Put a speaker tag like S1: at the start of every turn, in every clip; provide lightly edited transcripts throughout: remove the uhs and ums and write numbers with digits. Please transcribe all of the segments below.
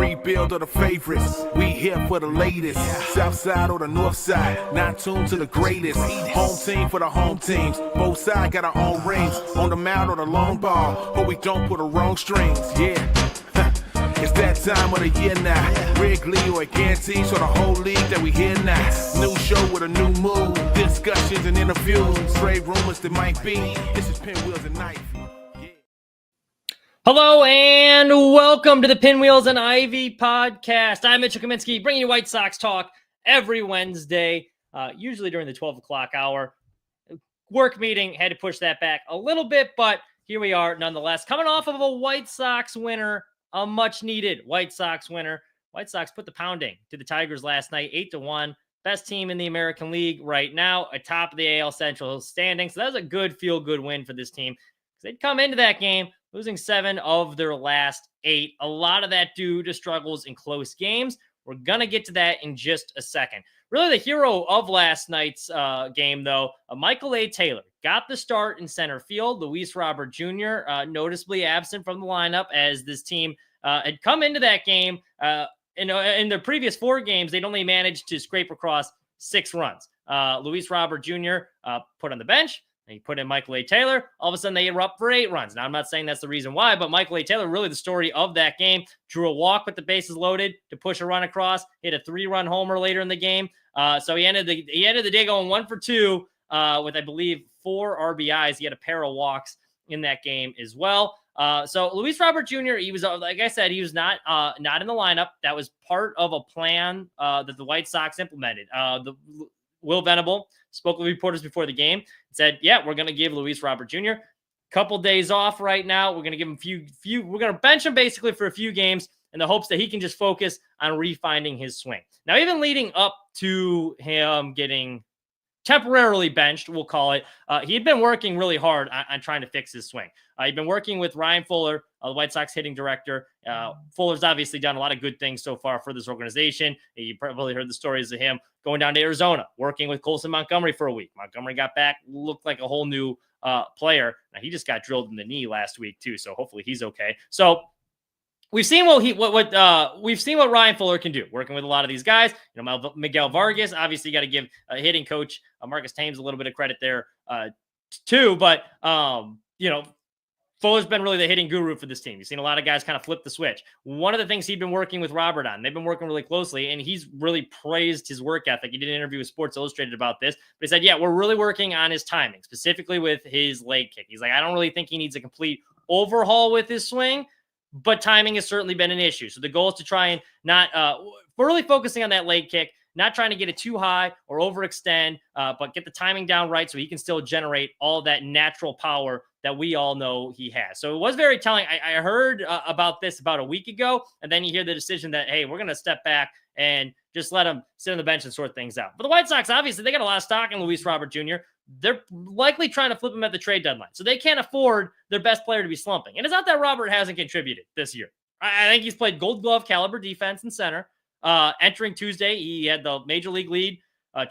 S1: rebuild of the favorites. We here for the latest. South side or the north side, not tuned to the greatest. Home team for the home teams. Both sides got our own rings. On the mound or the long ball, but we don't put the wrong strings. Yeah. It's that time of the year now. Wrigley or Ganty, so the whole league that we hear now. New show with a new mood. Discussions and interviews. Trade rumors that might be. This is Pinwheels and Ivy. Yeah.
S2: Hello and welcome to the Pinwheels and Ivy podcast. I'm Mitchell Kaminski, bringing you White Sox talk every Wednesday, usually during the 12 o'clock hour. Work meeting, had to push that back a little bit, but here we are nonetheless. Coming off of a White Sox winner, a much-needed White Sox winner. White Sox put the pounding to the Tigers last night, 8-1. Best team in the American League right now, atop of the AL Central standing. So that was a good feel-good win for this team. They'd come into that game losing 7 of their last 8. A lot of that due to struggles in close games. We're going to get to that in just a second. Really, the hero of last night's game, though, Michael A. Taylor got the start in center field. Luis Robert Jr. Noticeably absent from the lineup as this team had come into that game. In their previous 4 games, they'd only managed to scrape across 6 runs. Luis Robert Jr. Put on the bench. He put in Michael A. Taylor. All of a sudden, they erupt for 8 runs. Now, I'm not saying that's the reason why, but Michael A. Taylor, really the story of that game, drew a walk with the bases loaded to push a run across, hit a 3-run homer later in the game. So he ended the day going 1 for 2 with, I believe, 4 RBIs. He had a pair of walks in that game as well. So Luis Robert Jr., he was, like I said, he was not in the lineup. That was part of a plan that the White Sox implemented. Will Venable spoke with reporters before the game and said, yeah, we're going to give Luis Robert Jr. a couple days off right now. We're going to give him we're going to bench him basically for a few games in the hopes that he can just focus on refining his swing. Now, even leading up to him getting temporarily benched, we'll call it, he had been working really hard on trying to fix his swing. He'd been working with Ryan Fuller, the White Sox hitting director. Fuller's obviously done a lot of good things so far for this organization. You probably heard the stories of him going down to Arizona, working with Colson Montgomery for a week. Montgomery got back, looked like a whole new player. Now, he just got drilled in the knee last week too, so hopefully he's okay. So we've seen we've seen what Ryan Fuller can do, working with a lot of these guys. You know, Miguel Vargas, obviously, got to give a hitting coach Marcus Thames a little bit of credit there too. But you know, Fuller's been really the hitting guru for this team. You've seen a lot of guys kind of flip the switch. One of the things he'd been working with Robert on, they've been working really closely, and he's really praised his work ethic. He did an interview with Sports Illustrated about this, but he said, yeah, we're really working on his timing, specifically with his leg kick. He's like, I don't really think he needs a complete overhaul with his swing, but timing has certainly been an issue. So the goal is to try and not we're really focusing on that leg kick, not trying to get it too high or overextend, but get the timing down right so he can still generate all that natural power that we all know he has. So it was very telling. I heard about this about a week ago, and then you hear the decision that, hey, we're going to step back and just let him sit on the bench and sort things out. But the White Sox, obviously, they got a lot of stock in Luis Robert Jr. They're likely trying to flip him at the trade deadline. So they can't afford their best player to be slumping. And it's not that Robert hasn't contributed this year. I think he's played gold glove caliber defense in center. Entering Tuesday, he had the major league lead,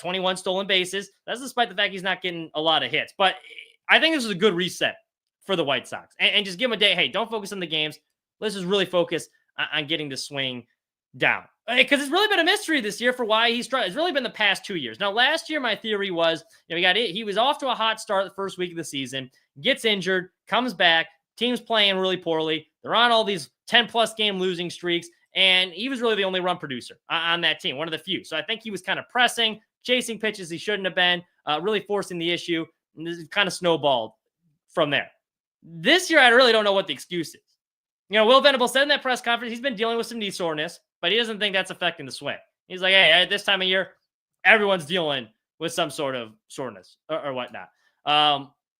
S2: 21 stolen bases. That's despite the fact he's not getting a lot of hits. But I think this is a good reset for the White Sox. And just give him a day. Hey, don't focus on the games. Let's just really focus on getting the swing down. Because it's really been a mystery this year for why he's trying. It's really been the past 2 years. Now, last year, my theory was, he was off to a hot start the first week of the season, gets injured, comes back, team's playing really poorly. They're on all these 10-plus game losing streaks, and he was really the only run producer on that team, one of the few. So I think he was kind of pressing, chasing pitches he shouldn't have been, really forcing the issue, and this kind of snowballed from there. This year, I really don't know what the excuse is. Will Venable said in that press conference he's been dealing with some knee soreness, but he doesn't think that's affecting the swing. He's like, hey, at this time of year, everyone's dealing with some sort of soreness or whatnot.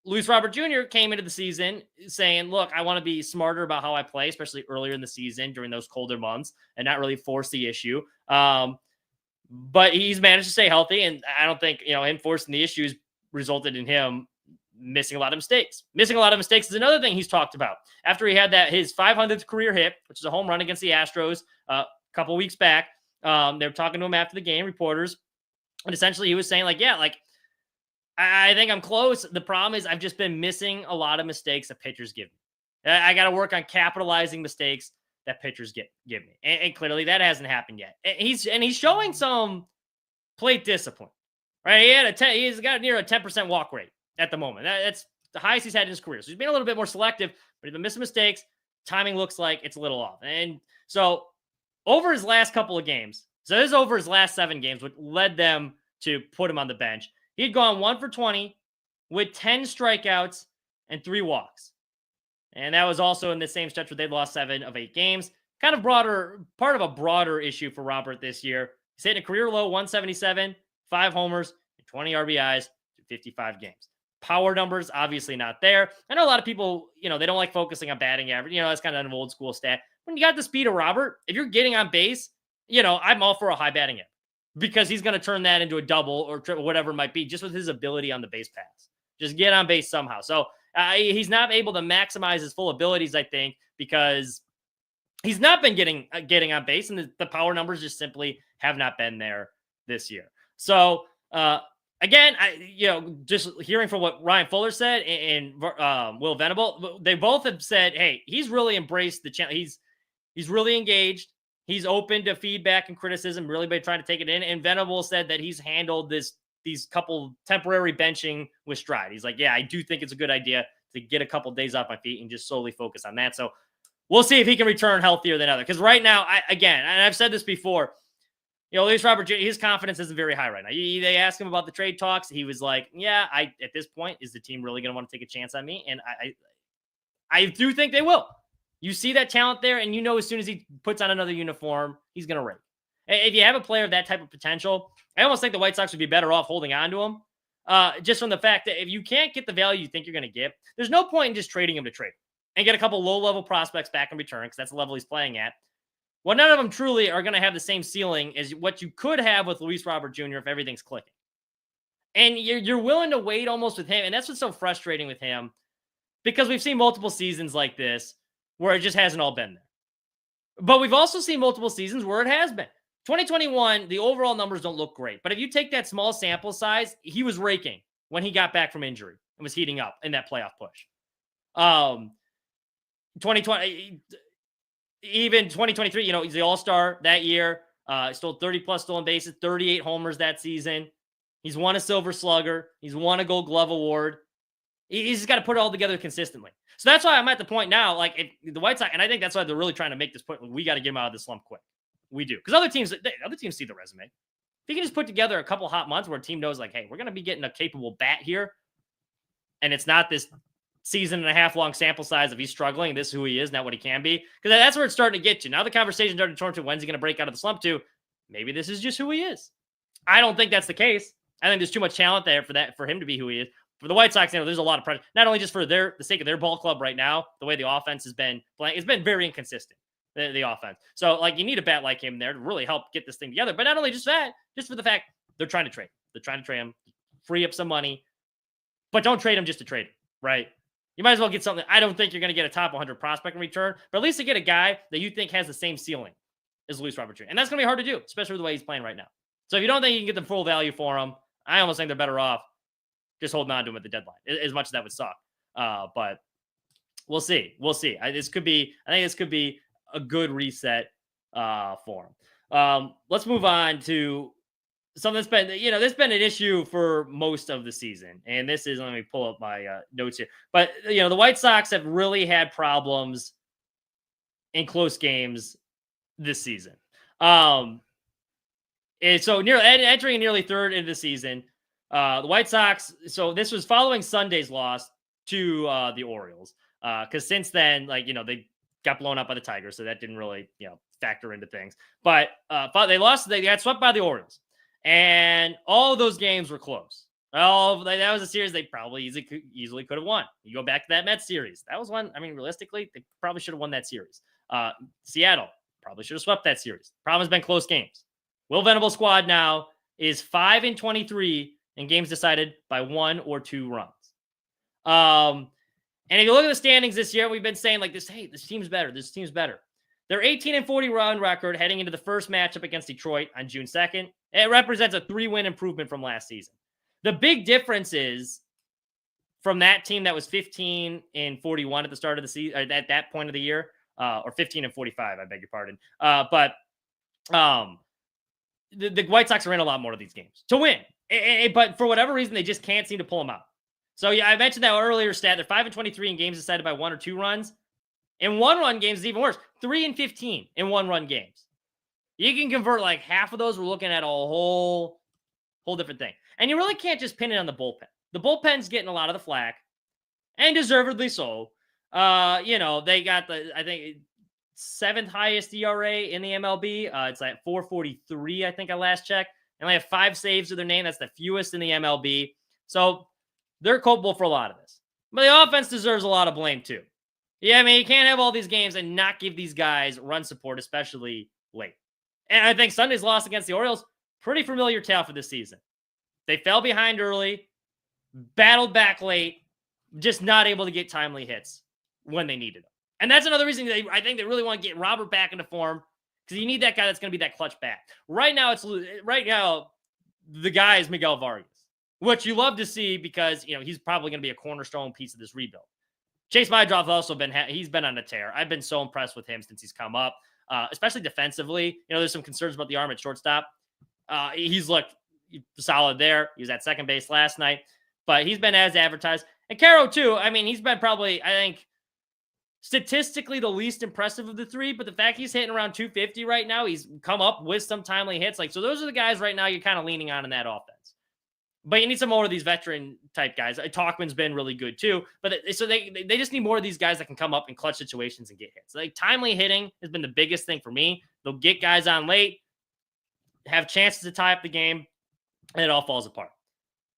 S2: Luis Robert Jr. came into the season saying, look, I want to be smarter about how I play, especially earlier in the season during those colder months and not really force the issue. But he's managed to stay healthy, and I don't think, him forcing the issues resulted in him missing a lot of mistakes. Missing a lot of mistakes is another thing he's talked about. After he had his 500th career hit, which is a home run against the Astros a couple weeks back, they were talking to him after the game, reporters, and essentially he was saying, I think I'm close. The problem is I've just been missing a lot of mistakes that pitchers give me. I got to work on capitalizing mistakes that pitchers give me. And clearly that hasn't happened yet. And he's showing some plate discipline, right? He's got near a 10% walk rate at the moment. That's the highest he's had in his career. So he's been a little bit more selective, but he's been missing mistakes. Timing looks like it's a little off. And so over his last couple of games, so this is over his last 7 games, which led them to put him on the bench. He'd gone 1 for 20 with 10 strikeouts and 3 walks. And that was also in the same stretch where they'd lost 7 of 8 games. Kind of part of a broader issue for Robert this year. He's hitting a career low 177, 5 homers, and 20 RBIs through 55 games. Power numbers, obviously not there. I know a lot of people, they don't like focusing on batting average. That's kind of an old school stat. When you got the speed of Robert, if you're getting on base, I'm all for a high batting average because he's going to turn that into a double or triple, whatever it might be, just with his ability on the base pass. Just get on base somehow. So he's not able to maximize his full abilities, I think, because he's not been getting on base, and the power numbers just simply have not been there this year. So, again, just hearing from what Ryan Fuller said and Will Venable, they both have said, hey, he's really embraced the challenge. He's really engaged. He's open to feedback and criticism, really been trying to take it in. And Venable said that he's handled these couple temporary benching with stride. He's like, yeah, I do think it's a good idea to get a couple days off my feet and just solely focus on that. So we'll see if he can return healthier than others. Because right now, and I've said this before, Luis Robert Jr., his confidence isn't very high right now. They asked him about the trade talks. He was like, yeah, at this point, is the team really going to want to take a chance on me? And I do think they will. You see that talent there, and as soon as he puts on another uniform, he's going to rake. If you have a player of that type of potential, I almost think the White Sox would be better off holding on to him. Just from the fact that if you can't get the value you think you're going to get, there's no point in just trading him to trade and get a couple low-level prospects back in return because that's the level he's playing at. Well, none of them truly are going to have the same ceiling as what you could have with Luis Robert Jr. if everything's clicking. And you're willing to wait almost with him, and that's what's so frustrating with him because we've seen multiple seasons like this where it just hasn't all been there. But we've also seen multiple seasons where it has been. 2021, the overall numbers don't look great. But if you take that small sample size, he was raking when he got back from injury and was heating up in that playoff push. 2020, even 2023, he's the all-star that year. Stole 30-plus stolen bases, 38 homers that season. He's won a Silver Slugger. He's won a Gold Glove Award. He's just got to put it all together consistently. So that's why I'm at the point now, like if the White Sox, and I think that's why they're really trying to make this point. We got to get him out of the slump quick. We do. Because other teams see the resume. If you can just put together a couple hot months where a team knows like, hey, we're going to be getting a capable bat here. And it's not this season and a half long sample size of he's struggling. This is who he is, not what he can be. Because that's where it's starting to get to. Now the conversation starting to turn to when's he going to break out of the slump to. Maybe this is just who he is. I don't think that's the case. I think there's too much talent there for him to be who he is. For the White Sox, there's a lot of pressure, not only just for the sake of their ball club right now, the way the offense has been playing, it's been very inconsistent, the offense. So, you need a bat like him there to really help get this thing together. But not only just that, just for the fact they're trying to trade. They're trying to trade him, free up some money, but don't trade him just to trade him, right? You might as well get something. I don't think you're going to get a top 100 prospect in return, but at least to get a guy that you think has the same ceiling as Luis Robert Jr. And that's going to be hard to do, especially with the way he's playing right now. So if you don't think you can get the full value for him, I almost think they're better off just holding on to him at the deadline, as much as that would suck. But we'll see. We'll see. I think this could be a good reset for him. Let's move on to something that's been, there's been an issue for most of the season. And this is, let me pull up my notes here. But, the White Sox have really had problems in close games this season. And so entering nearly third into the season, the White Sox, so this was following Sunday's loss to the Orioles. Because since then, they got blown up by the Tigers, so that didn't really, factor into things. But they got swept by the Orioles. And all of those games were close. That was a series they probably easily could have won. You go back to that Mets series. That was one, realistically, they probably should have won that series. Seattle probably should have swept that series. Problem has been close games. Will Venable's squad now is 5-23 in games decided by 1 or 2 runs. And if you look at the standings this year, we've been saying this team's better. This team's better. Their 18-40 run record heading into the first matchup against Detroit on June 2nd. It represents a 3-win improvement from last season. The big difference is from that team that was 15-41 at the start of the season, at that point of the year, or 15-45. I beg your pardon. But the White Sox are in a lot more of these games to win. But for whatever reason, they just can't seem to pull them out. So yeah, I mentioned that earlier stat. They're 5-23 in games decided by 1 or 2 runs. In 1-run games, it's even worse. 3-15 in 1-run games. You can convert like half of those. We're looking at a whole different thing. And you really can't just pin it on the bullpen. The bullpen's getting a lot of the flack, and deservedly so. They got I think 7th highest ERA in the MLB. It's like 4.43, I think I last checked. And they have 5 saves to their name. That's the fewest in the MLB. So they're culpable for a lot of this. But the offense deserves a lot of blame too. Yeah, I mean, you can't have all these games and not give these guys run support, especially late. And I think Sunday's loss against the Orioles, pretty familiar tale for this season. They fell behind early, battled back late, just not able to get timely hits when they needed them. And that's another reason I think they really want to get Robert back into form, because you need that guy that's going to be that clutch bat. Right now, the guy is Miguel Vargas, which you love to see because he's probably going to be a cornerstone piece of this rebuild. Chase Maedrov's also he's been on a tear. I've been so impressed with him since he's come up, especially defensively. There's some concerns about the arm at shortstop. He's looked solid there. He was at second base last night, but he's been as advertised. And Caro too. I mean, he's been probably, I think, statistically the least impressive of the 3, but the fact he's hitting around 250 right now, he's come up with some timely hits. So those are the guys right now you're kind of leaning on in that offense. But you need some more of these veteran type guys. Talkman's been really good too. But so they just need more of these guys that can come up in clutch situations and get hits. Like timely hitting has been the biggest thing for me. They'll get guys on late, have chances to tie up the game, and it all falls apart.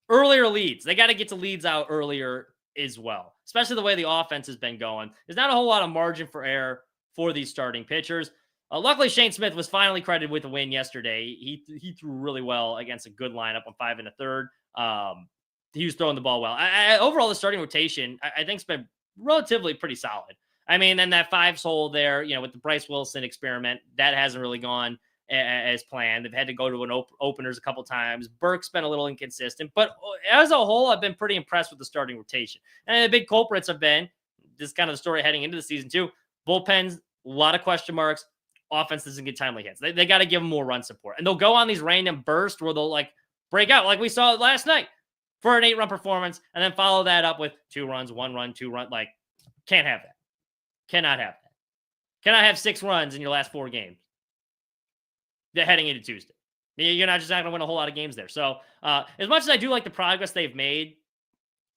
S2: Earlier leads. They got to get to leads out earlier as well, especially the way the offense has been going. There's not a whole lot of margin for error for these starting pitchers. Luckily, Shane Smith was finally credited with a win yesterday. He threw really well against a good lineup on 5 1/3. He was throwing the ball well. Overall, the starting rotation, I think, has been relatively pretty solid. I mean, then that 5's hole there, with the Bryce Wilson experiment, that hasn't really gone as planned. They've had to go to an openers a couple times. Burke's been a little inconsistent, but as a whole, I've been pretty impressed with the starting rotation. And the big culprits have been, this is kind of the story heading into the season too, bullpens, a lot of question marks. Offense doesn't get timely hits. They got to give them more run support. And they'll go on these random bursts where they'll break out like we saw last night for an 8-run performance and then follow that up with 2 runs, 1 run, 2 run. Can't have that. Cannot have that. Cannot have 6 runs in your last 4 games. They're heading into Tuesday. You're not going to win a whole lot of games there. So as much as I do like the progress they've made,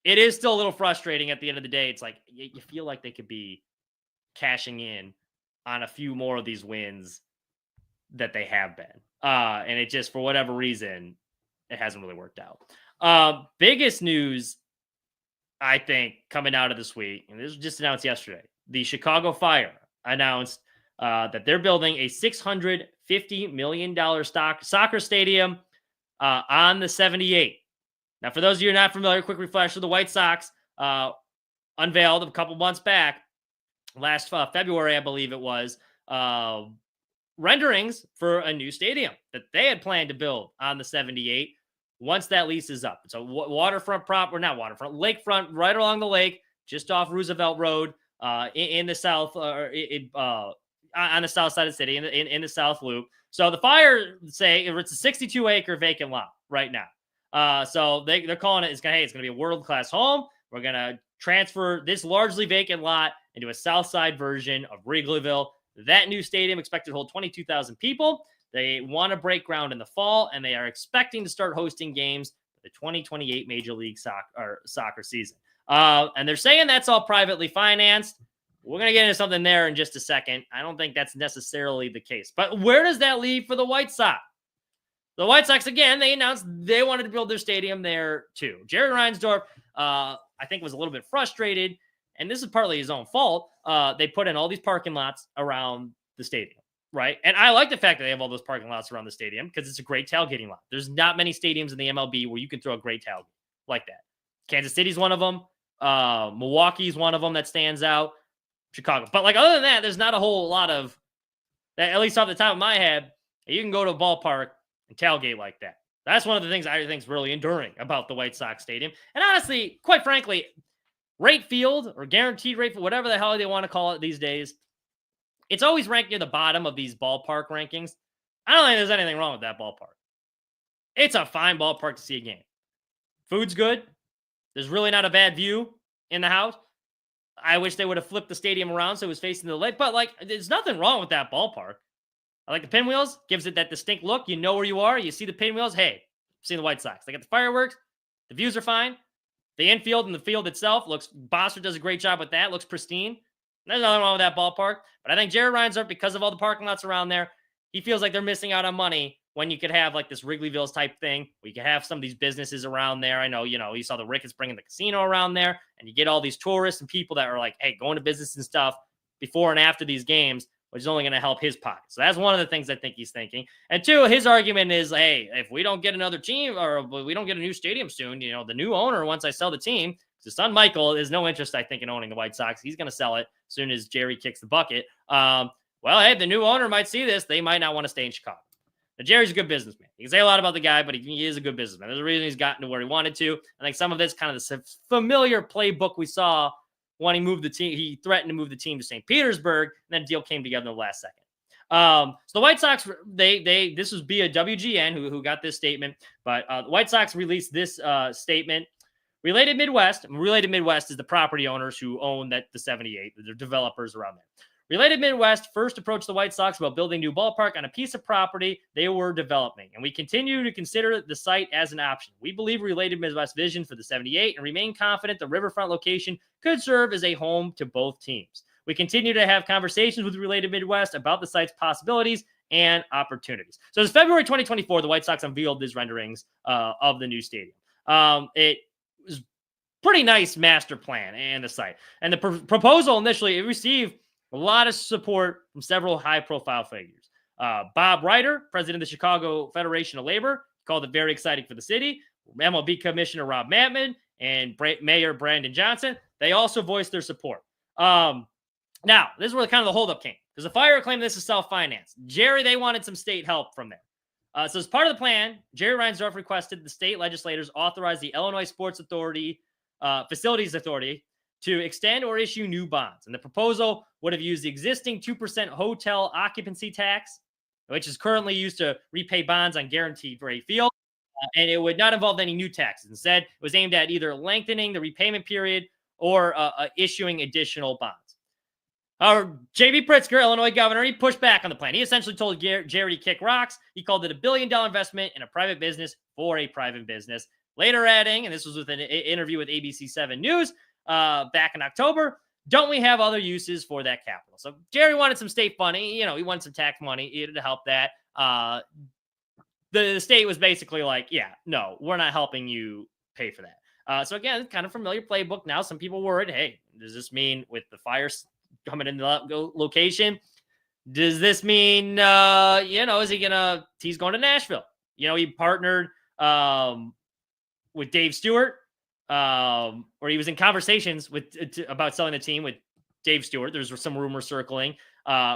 S2: it is still a little frustrating at the end of the day. It's you feel like they could be cashing in on a few more of these wins that they have been. And it just, for whatever reason, it hasn't really worked out. Biggest news, I think, coming out of this week, and this was just announced yesterday, the Chicago Fire announced that they're building a $650 million soccer stadium on the 78. Now, for those of you who are not familiar, quick refresher, the White Sox unveiled a couple months back, last February, I believe it was, renderings for a new stadium that they had planned to build on the 78 once that lease is up. It's a waterfront lakefront, right along the lake, just off Roosevelt Road, in the south, on the south side of the city, in the South Loop. So the Fire say it's a 62-acre vacant lot right now. So they're calling it, it's going to be a world-class home. We're going to transfer this largely vacant lot into a south side version of Wrigleyville. That new stadium expected to hold 22,000 people. They want to break ground in the fall, and they are expecting to start hosting games for the 2028 Major League Soccer season. And they're saying that's all privately financed. We're going to get into something there in just a second. I don't think that's necessarily the case. But where does that leave for the White Sox? The White Sox, again, they announced they wanted to build their stadium there too. Jerry Reinsdorf, I think, was a little bit frustrated, and this is partly his own fault. They put in all these parking lots around the stadium, right? And I like the fact that they have all those parking lots around the stadium because it's a great tailgating lot. There's not many stadiums in the MLB where you can throw a great tailgate like that. Kansas City's one of them. Milwaukee's one of them that stands out. Chicago. But other than that, there's not a whole lot of, at least off the top of my head, you can go to a ballpark and tailgate like that. That's one of the things I think is really enduring about the White Sox stadium. And honestly, quite frankly, rate field or guaranteed rate, for whatever the hell they want to call it these days, it's always ranked near the bottom of these ballpark rankings. I don't think there's anything wrong with that ballpark. It's a fine ballpark to see a game. Food's good. There's really not a bad view in the house. I wish they would have flipped the stadium around so it was facing the lake, but like, there's nothing wrong with that ballpark. I like the pinwheels. Gives it that distinct look. You know where you are. You see the pinwheels. Hey, seeing the White Sox. They got the fireworks. The views are fine. The infield and the field itself looks. Bossert does a great job with that. Looks pristine. There's nothing wrong with that ballpark. But I think Jerry Reinsdorf, because of all the parking lots around there, he feels like they're missing out on money when you could have like this Wrigleyville's type thing. We could have some of these businesses around there. I know, you saw the Ricketts bringing the casino around there, and you get all these tourists and people that are like, hey, going to business and stuff before and after these games, which is only going to help his pocket. So that's one of the things I think he's thinking. And two, his argument is, hey, if we don't get another team or we don't get a new stadium soon, the new owner, once I sell the team, his son Michael has no interest, I think, in owning the White Sox. He's going to sell it as soon as Jerry kicks the bucket. Well, hey, the new owner might see this. They might not want to stay in Chicago. Now, Jerry's a good businessman. You can say a lot about the guy, but he is a good businessman. There's a reason he's gotten to where he wanted to. I think some of this kind of the familiar playbook we saw when he moved the team. He threatened to move the team to St. Petersburg, and then the deal came together in the last second. So the White Sox, this was via WGN who got this statement, but the White Sox released this statement. Related Midwest is the property owners who own the 78, the developers around there. Related Midwest first approached the White Sox about building a new ballpark on a piece of property they were developing, and we continue to consider the site as an option. We believe Related Midwest's vision for the 78 and remain confident the riverfront location could serve as a home to both teams. We continue to have conversations with Related Midwest about the site's possibilities and opportunities. So it's February 2024, the White Sox unveiled these renderings of the new stadium. It was pretty nice master plan and the site. And the proposal initially, it received a lot of support from several high-profile figures. Bob Ryder, president of the Chicago Federation of Labor, called it very exciting for the city. MLB Commissioner Rob Mattman and Mayor Brandon Johnson, they also voiced their support. Now, this is where kind of the holdup came, because the Fire claimed this is self-financed. Jerry, they wanted some state help from there. So as part of the plan, Jerry Reinsdorf requested the state legislators authorize the Illinois Sports Authority, Facilities Authority, to extend or issue new bonds. And the proposal would have used the existing 2% hotel occupancy tax, which is currently used to repay bonds on guaranteed rate field. And it would not involve any new taxes. Instead, it was aimed at either lengthening the repayment period or issuing additional bonds. J.B. Pritzker, Illinois governor, he pushed back on the plan. He essentially told Jerry to kick rocks. He called it $1 billion investment in a private business for a private business. Later adding, and this was with an interview with ABC 7 News, back in October, don't we have other uses for that capital? So Jerry wanted some state funding. He wanted some tax money to help that. The state was basically like, yeah, no, we're not helping you pay for that. So again, kind of familiar playbook. Now some people worried, hey, does this mean with the fires coming in the location, does this mean, is he's going to Nashville? He partnered with Dave Stewart, or he was in conversations about selling the team with Dave Stewart. There's some rumors circling,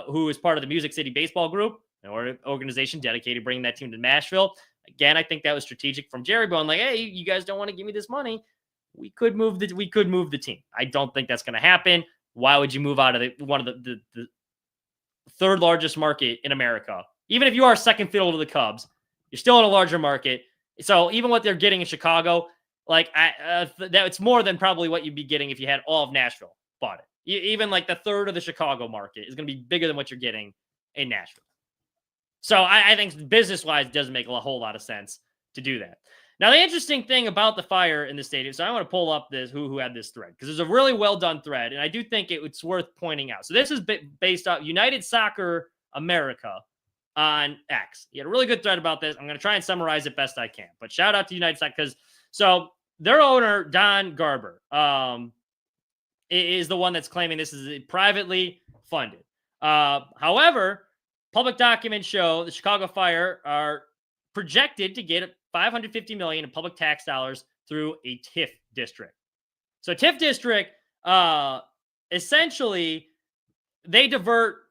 S2: who is part of the Music City Baseball Group, an organization dedicated to bringing that team to Nashville. Again, I think that was strategic from Jerry going like, hey, you guys don't want to give me this money. We could move the team. I don't think that's going to happen. Why would you move out of one of the third largest market in America? Even if you are second fiddle to the Cubs, you're still in a larger market. So even what they're getting in Chicago, that it's more than probably what you'd be getting if you had all of Nashville bought it. Even like the third of the Chicago market is going to be bigger than what you're getting in Nashville. So I think business-wise, it doesn't make a whole lot of sense to do that. Now, the interesting thing about the fire in the stadium, so I want to pull up this who had this thread, because it's a really well-done thread, and I do think it's worth pointing out. So this is based off United Soccer America on X. He had a really good thread about this. I'm going to try and summarize it best I can. But shout out to United Soccer, because so their owner, Don Garber, is the one that's claiming this is privately funded. However, public documents show the Chicago Fire are projected to get $550 million in public tax dollars through a TIF district. So TIF district, essentially, they divert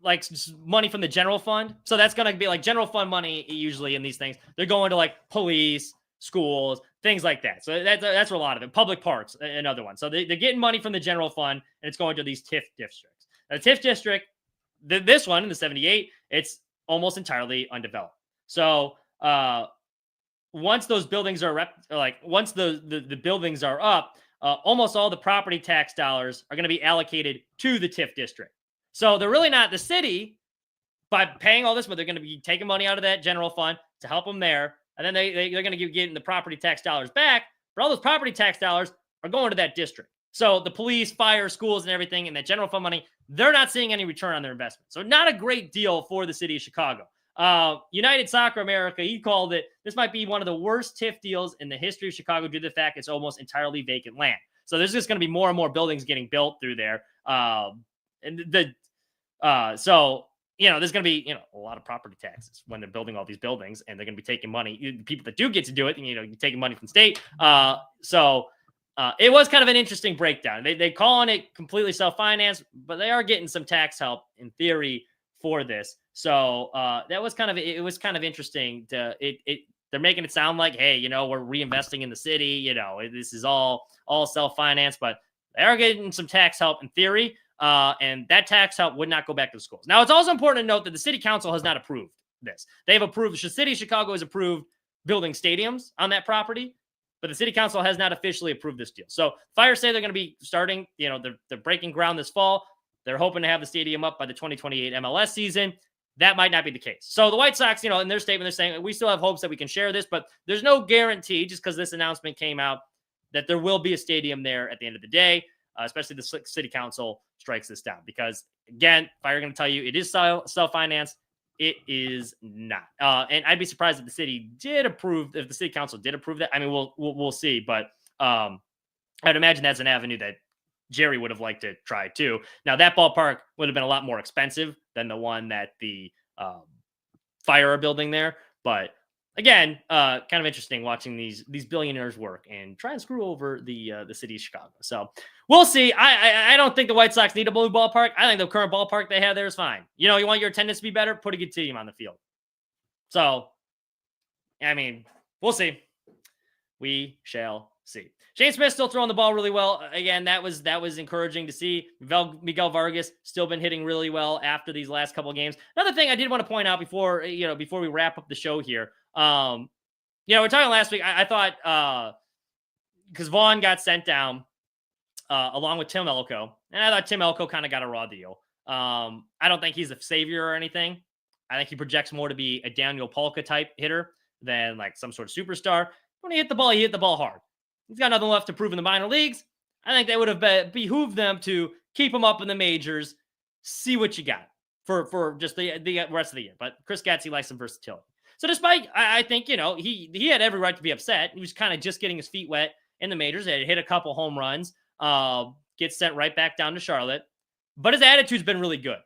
S2: like money from the general fund. So that's going to be like general fund money usually in these things. They're going to like police, schools, things like that. So that's a lot of it. Public parks, another one. So they're getting money from the general fund, and it's going to these TIF districts. Now, the TIF district This one in the 78, it's almost entirely undeveloped. So once those buildings are once the buildings are up, almost all the property tax dollars are going to be allocated to the TIF district. So they're really not the city by paying all this, but they're going to be taking money out of that general fund to help them there. And then they're going to be getting the property tax dollars back. But all those property tax dollars are going to that district. So the police, fire, schools, and everything, and that general fund money, they're not seeing any return on their investment. So not a great deal for the city of Chicago. United Soccer America, he called it, this might be one of the worst TIF deals in the history of Chicago due to the fact it's almost entirely vacant land. So there's just going to be more and more buildings getting built through there. So there's going to be, a lot of property taxes when they're building all these buildings, and they're going to be taking money. People that do get to do it, taking money from the state. It was kind of an interesting breakdown. They calling it completely self-financed, but they are getting some tax help in theory for this. So it was kind of interesting. They're making it sound like, hey, we're reinvesting in the city. This is all self-financed, but they are getting some tax help in theory. And that tax help would not go back to the schools. Now, it's also important to note that the city council has not approved this. They've approved, the city of Chicago has approved building stadiums on that property, but the city council has not officially approved this deal. So Fire say they're going to be starting, they're breaking ground this fall. They're hoping to have the stadium up by the 2028 MLS season. That might not be the case. So the White Sox, in their statement, they're saying, we still have hopes that we can share this, but there's no guarantee, just because this announcement came out, that there will be a stadium there at the end of the day, especially the city council strikes this down. Because, again, Fire are going to tell you it is self-financed. It is not. And I'd be surprised if the city council did approve that. I mean, we'll see. But I'd imagine that's an avenue that Jerry would have liked to try too. Now, that ballpark would have been a lot more expensive than the one that the Fire are building there. But again, kind of interesting watching these billionaires work and try and screw over the city of Chicago. So we'll see. I don't think the White Sox need a blue ballpark. I think the current ballpark they have there is fine. You want your attendance to be better? Put a good team on the field. So, I mean, we'll see. We shall see. Shane Smith still throwing the ball really well. Again, that was encouraging to see. Miguel Vargas still been hitting really well after these last couple of games. Another thing I did want to point out before we wrap up the show here. We're talking last week. I thought because Vaughn got sent down along with Tim Elko, and I thought Tim Elko kind of got a raw deal. I don't think he's a savior or anything. I think he projects more to be a Daniel Polka type hitter than like some sort of superstar. When he hit the ball hard. He's got nothing left to prove in the minor leagues. I think they would have behooved them to keep him up in the majors, see what you got for just the rest of the year. But Chris Gatsby likes some versatility. So despite, I think, he had every right to be upset. He was kind of just getting his feet wet in the majors. He had hit a couple home runs, gets sent right back down to Charlotte. But his attitude's been really good.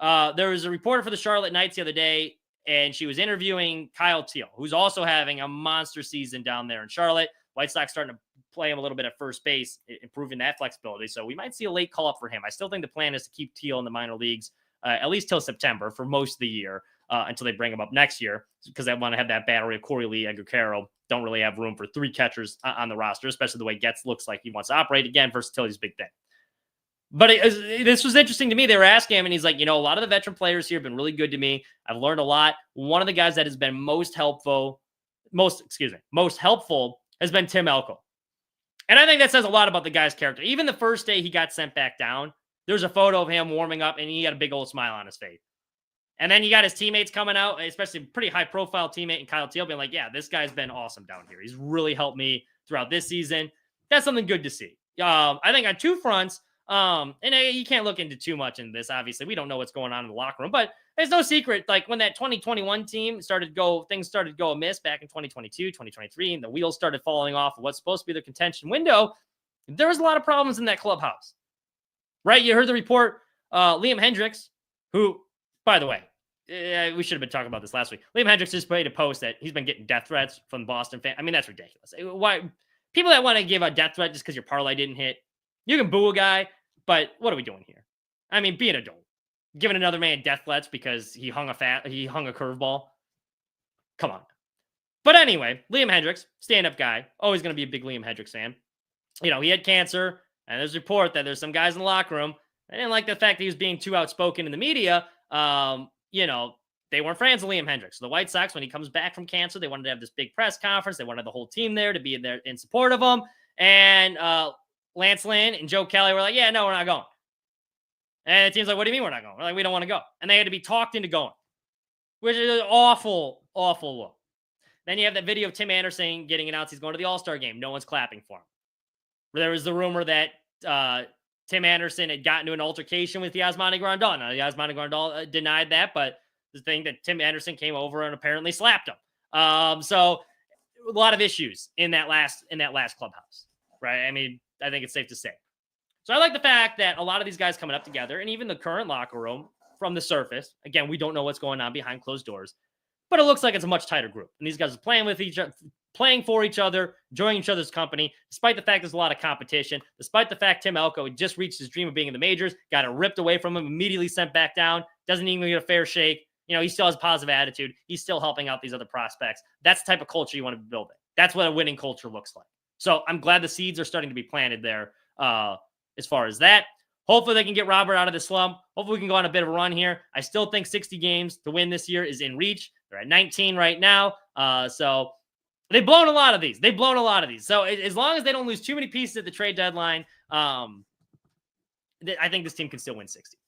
S2: There was a reporter for the Charlotte Knights the other day, and she was interviewing Kyle Teal, who's also having a monster season down there in Charlotte. White Sox starting to play him a little bit at first base, improving that flexibility. So we might see a late call up for him. I still think the plan is to keep Teal in the minor leagues at least till September for most of the year until they bring him up next year, because they want to have that battery of Corey Lee, Edgar Carroll. Don't really have room for three catchers on the roster, especially the way Getz looks like he wants to operate. Again, versatility is a big thing. But this was interesting to me. They were asking him, and he's like, a lot of the veteran players here have been really good to me. I've learned a lot. One of the guys that has been most helpful has been Tim Elko. And I think that says a lot about the guy's character. Even the first day he got sent back down, there's a photo of him warming up, and he had a big old smile on his face. And then you got his teammates coming out, especially a pretty high-profile teammate in Kyle Teal, being like, yeah, this guy's been awesome down here. He's really helped me throughout this season. That's something good to see. I think on two fronts, and you can't look into too much in this, obviously. We don't know what's going on in the locker room, but there's no secret. Like when that 2021 team things started to go amiss back in 2022, 2023, and the wheels started falling off of what's supposed to be their contention window, there was a lot of problems in that clubhouse, right? You heard the report, Liam Hendricks, who, by the way, we should have been talking about this last week. Liam Hendricks just made a post that he's been getting death threats from the Boston fan. I mean, that's ridiculous. Why people that want to give a death threat just because your parlay didn't hit, you can boo a guy, but what are we doing here? I mean, be an adult. Giving another man death threats because he hung a curveball. Come on. But anyway, Liam Hendricks, stand-up guy, always going to be a big Liam Hendricks fan. He had cancer, and there's a report that there's some guys in the locker room They didn't like the fact that he was being too outspoken in the media. They weren't fans of Liam Hendriks. So the White Sox, when he comes back from cancer, they wanted to have this big press conference. They wanted the whole team there to be there in support of him. And Lance Lynn and Joe Kelly were like, yeah, no, we're not going. And the team's like, what do you mean we're not going? We're like, we don't want to go. And they had to be talked into going, which is an awful, awful look. Then you have that video of Tim Anderson getting announced he's going to the All-Star game. No one's clapping for him. There was the rumor that Tim Anderson had gotten into an altercation with Yasmani Grandal. Now, Yasmani Grandal denied that, but the thing that Tim Anderson came over and apparently slapped him. So a lot of issues in that last clubhouse, right? I mean, I think it's safe to say. So I like the fact that a lot of these guys coming up together, and even the current locker room from the surface. Again, we don't know what's going on behind closed doors, but it looks like it's a much tighter group. And these guys are playing with each other, playing for each other, enjoying each other's company, despite the fact there's a lot of competition, despite the fact Tim Elko had just reached his dream of being in the majors, got it ripped away from him, immediately sent back down, doesn't even get a fair shake. He still has a positive attitude. He's still helping out these other prospects. That's the type of culture you want to be building. That's what a winning culture looks like. So I'm glad the seeds are starting to be planted there as far as that. Hopefully they can get Robert out of the slump. Hopefully we can go on a bit of a run here. I still think 60 games to win this year is in reach. They're at 19 right now. So they've blown a lot of these. So as long as they don't lose too many pieces at the trade deadline, I think this team can still win 60.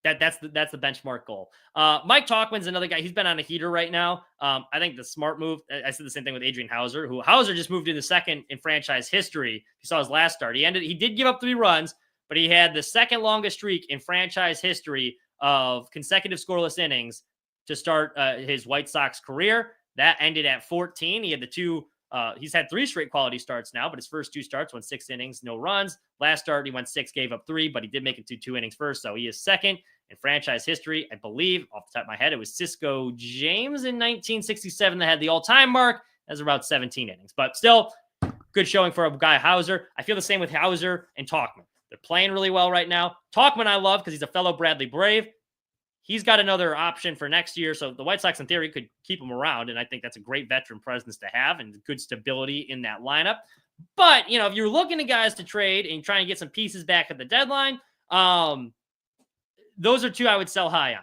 S2: That's the benchmark goal. Mike Tauchman's another guy. He's been on a heater right now. I think the smart move, I said the same thing with Adrian Hauser, who Hauser just moved into second in franchise history. You saw his last start. He did give up 3 runs, but he had the second longest streak in franchise history of consecutive scoreless innings to start his White Sox career. That ended at 14. He had he's had 3 straight quality starts now, but his first 2 starts went 6 innings, no runs. Last start, he went 6, gave up 3, but he did make it to 2 innings first. So he is second in franchise history. I believe, off the top of my head, it was Cisco James in 1967 that had the all-time mark. That's about 17 innings. But still, good showing for a guy, Hauser. I feel the same with Hauser and Tauchman. They're playing really well right now. Tauchman I love because he's a fellow Bradley Brave. He's got another option for next year. So the White Sox, in theory, could keep him around. And I think that's a great veteran presence to have and good stability in that lineup. But, if you're looking to guys to trade and trying to get some pieces back at the deadline, those are 2 I would sell high on.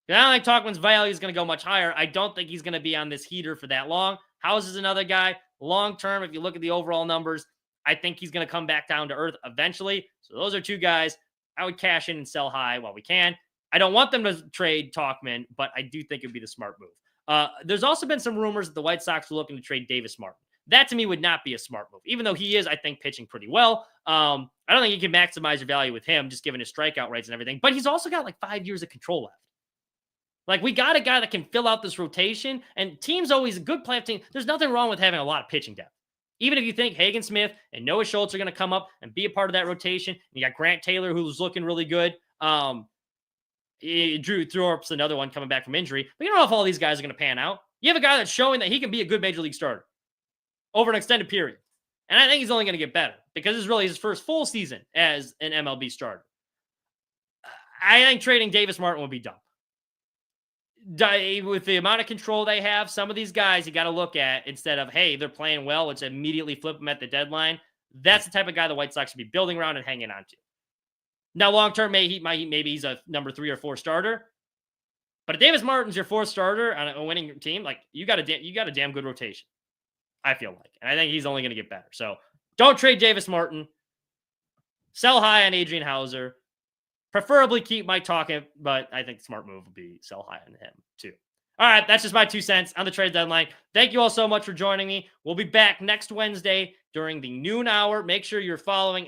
S2: I don't think Tauchman's value is going to go much higher. I don't think he's going to be on this heater for that long. Hauser's another guy. Long term, if you look at the overall numbers, I think he's going to come back down to earth eventually. So those are 2 guys I would cash in and sell high while we can. I don't want them to trade Tauchman, but I do think it would be the smart move. There's also been some rumors that the White Sox were looking to trade Davis Martin. That, to me, would not be a smart move, even though he is, I think, pitching pretty well. I don't think you can maximize your value with him, just given his strikeout rates and everything. But he's also got 5 years of control left. We got a guy that can fill out this rotation, and teams always, a good playoff team, there's nothing wrong with having a lot of pitching depth. Even if you think Hagen Smith and Noah Schultz are going to come up and be a part of that rotation, and you got Grant Taylor, who's looking really good. Drew Thorpe's another one coming back from injury. But you don't know if all these guys are going to pan out. You have a guy that's showing that he can be a good major league starter over an extended period. And I think he's only going to get better because this is really his first full season as an MLB starter. I think trading Davis Martin would be dumb. With the amount of control they have, some of these guys you got to look at instead of, hey, they're playing well, let's immediately flip them at the deadline. That's the type of guy the White Sox should be building around and hanging on to. Now, long-term, maybe he's a number 3 or 4 starter. But if Davis Martin's your 4th starter on a winning team, you got a damn good rotation, I feel like. And I think he's only going to get better. So don't trade Davis Martin. Sell high on Adrian Hauser. Preferably keep Mike Tauchman, but I think the smart move would be sell high on him too. All right, that's just my 2 cents on the trade deadline. Thank you all so much for joining me. We'll be back next Wednesday during the noon hour. Make sure you're following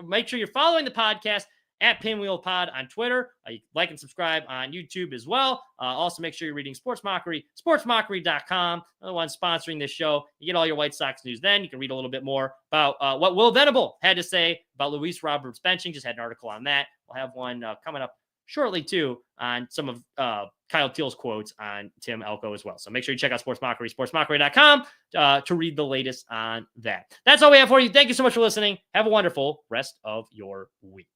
S2: make sure you're following the podcast at Pinwheel Pod on Twitter. You like and subscribe on YouTube as well. Also, make sure you're reading Sports Mockery, sportsmockery.com. Another one sponsoring this show. You get all your White Sox news then. You can read a little bit more about what Will Venable had to say about Luis Roberts benching. Just had an article on that. We'll have one coming up shortly, too, on some of Kyle Teal's quotes on Tim Elko as well. So make sure you check out Sports Mockery, sportsmockery.com to read the latest on that. That's all we have for you. Thank you so much for listening. Have a wonderful rest of your week.